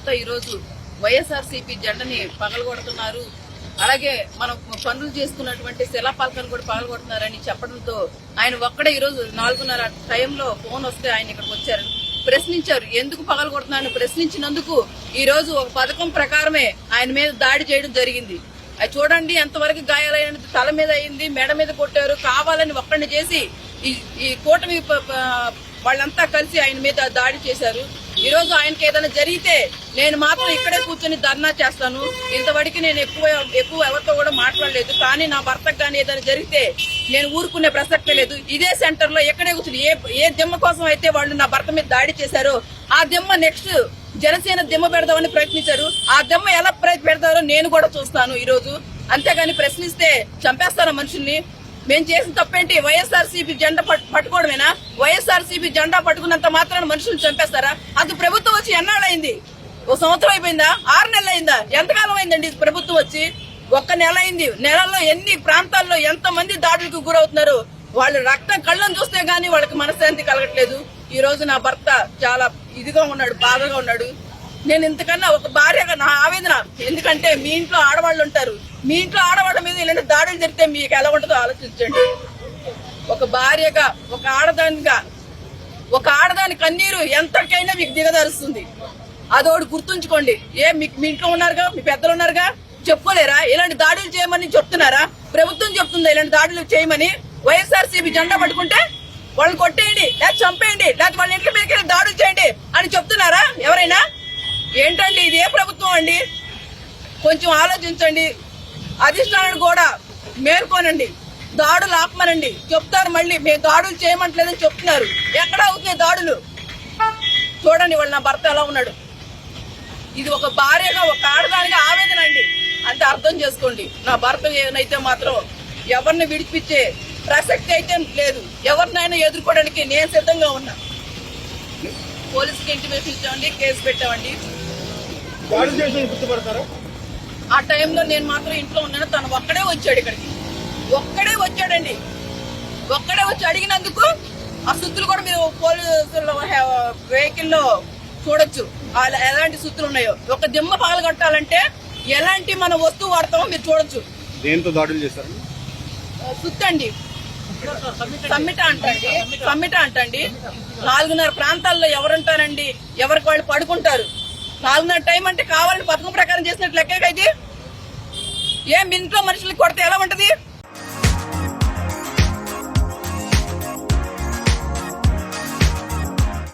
భర్త ఈరోజు వైఎస్ఆర్సీపీ జెండాని పగలగొడుతున్నారు, అలాగే మనం పనులు చేసుకున్నటువంటి శిలాపాలకను కూడా పగలగొడుతున్నారని చెప్పడంతో ఆయన ఒక్కడే ఈరోజు 4:30 టైంలో ఫోన్ వస్తే ఆయన ఇక్కడికి వచ్చారు, ప్రశ్నించారు. ఎందుకు పగలగొడుతున్నారని ప్రశ్నించినందుకు ఈ రోజు ఒక పథకం ప్రకారమే ఆయన మీద దాడి చేయడం జరిగింది. అది చూడండి ఎంతవరకు గాయాలైన, తల మీద అయింది, మెడ మీద కొట్టారు, కావాలని ఒక్కడిని చేసి ఈ కూటమి వాళ్ళంతా కలిసి ఆయన మీద దాడి చేశారు. ఈ రోజు ఆయనకి ఏదైనా జరిగితే నేను మాత్రం ఇక్కడే కూర్చొని ధర్నా చేస్తాను. ఇంతవరకు నేను ఎక్కువ ఎవరితో కూడా మాట్లాడలేదు. కానీ నా భర్తకు కానీ ఏదైనా జరిగితే నేను ఊరుకునే ప్రసక్తే లేదు. ఇదే సెంటర్ లో ఎక్కడే కూర్చొని ఏ దిమ్మ కోసం అయితే వాళ్ళు నా భర్త మీద దాడి చేశారో ఆ దిమ్మ నెక్స్ట్ జనసేన దిమ్మ పెడదామని ప్రయత్నించారు. ఆ దిమ్మ ఎలా పెడతారో నేను కూడా చూస్తాను ఈ రోజు. అంతేగాని ప్రశ్నిస్తే చంపేస్తాను మనుషుల్ని. మేము చేసిన తప్పేంటి? వైఎస్ఆర్సీపీ జెండా పట్టుకోవడమేనా? వైఎస్ఆర్సీపీ జెండా పట్టుకున్నంత మాత్రాన మనుషులు చంపేస్తారా? అది ప్రభుత్వం వచ్చి ఎన్నాళ్ళైంది? 1 సంవత్సరం అయిపోయిందా? 6 నెలలు అయిందా? ఎంతకాలం అయిందండి ప్రభుత్వం వచ్చి? 1 నెల అయింది. నెలలో ఎన్ని ప్రాంతాల్లో ఎంత మంది దాడులకు గురవుతున్నారు. వాళ్ళు రక్తం కళ్ళను చూస్తే గానీ వాళ్ళకి మనశ్శాంతి కలగట్లేదు. ఈ రోజు నా భర్త చాలా ఇదిగా ఉన్నాడు, బాధగా ఉన్నాడు. నేను ఇంతకన్నా ఒక భార్యగా నా ఆవేదన. ఎందుకంటే మీ ఇంట్లో ఆడవాళ్ళు ఉంటారు, మీ ఇంట్లో ఆడవాళ్ళ మీద ఇలాంటి దాడులు జరిగితే మీకు ఎలా ఉంటుందో ఆలోచించండి. ఒక భార్యగా, ఒక ఆడదాని కన్నీరు ఎంతకైనా మీకు దిగదారుస్తుంది. అదోడు గుర్తుంచుకోండి. మీ ఇంట్లో ఉన్నారుగా, మీ పెద్దలు ఉన్నారుగా, చెప్పుకోలేరా? ఇలాంటి దాడులు చేయమని చెప్తున్నారా? ప్రభుత్వం చెప్తుందా ఇలాంటి దాడులు చేయమని? వైఎస్ఆర్సీపీ జెండా పట్టుకుంటే వాళ్ళని కొట్టేయండి, లేదా చంపేయండి, లేదా వాళ్ళ ఇంటి మీదకి వెళ్ళి దాడులు చేయండి అని చెప్తున్నారా ఎవరైనా? ఏంటండి ఇది? ఏ ప్రభుత్వం అండి? కొంచెం ఆలోచించండి. అధిష్టానాన్ని కూడా మేల్కోనండి, దాడులు ఆపమనండి. చెప్తారు మళ్ళీ మేము దాడులు చేయమంటలేదని చెప్తున్నారు. ఎక్కడ అవుతున్నాయి దాడులు? చూడండి వాళ్ళ నా భర్త ఎలా ఉన్నాడు. ఇది ఒక భార్యగా, ఒక ఆడదానిగా ఆవేదన అండి. అంటే అర్థం చేసుకోండి. నా భర్త ఏదైతే మాత్రం ఎవరిని విడిపించే ప్రసక్తి అయితే లేదు. ఎవరినైనా ఎదుర్కోవడానికి నేను సిద్ధంగా ఉన్నా. పోలీసుకి ఇంటిమేషన్ ఇచ్చామండి, కేసు పెట్టామండి. ఆ టైంలో నేను మాత్రం ఇంట్లో ఉన్నాను. తను ఒక్కడే వచ్చాడు, ఇక్కడికి ఒక్కడే వచ్చాడండి. ఒక్కడే వచ్చి అడిగినందుకు ఆ సుత్తులు కూడా మీరు పోలీసుల వెహికల్ లో చూడొచ్చు ఎలాంటి సుత్తులు ఉన్నాయో. ఒక దిమ్మ పగలగొట్టాలంటే ఎలాంటి మన వస్తువు వాడతామో మీరు చూడొచ్చు. దేంతో దాడులు చేశారు? సుత్తండి, సమ్మిట అంటండి. 4:30 ప్రాంతాల్లో ఎవరుంటారండి? ఎవరికి వాళ్ళు పడుకుంటారు. 4:30 టైం అంటే కావాలని పథకం ప్రకారం చేసినట్టు లెక్క. అయితే ఏం ఇంట్లో మనుషులకి కొడితే ఎలా ఉంటది?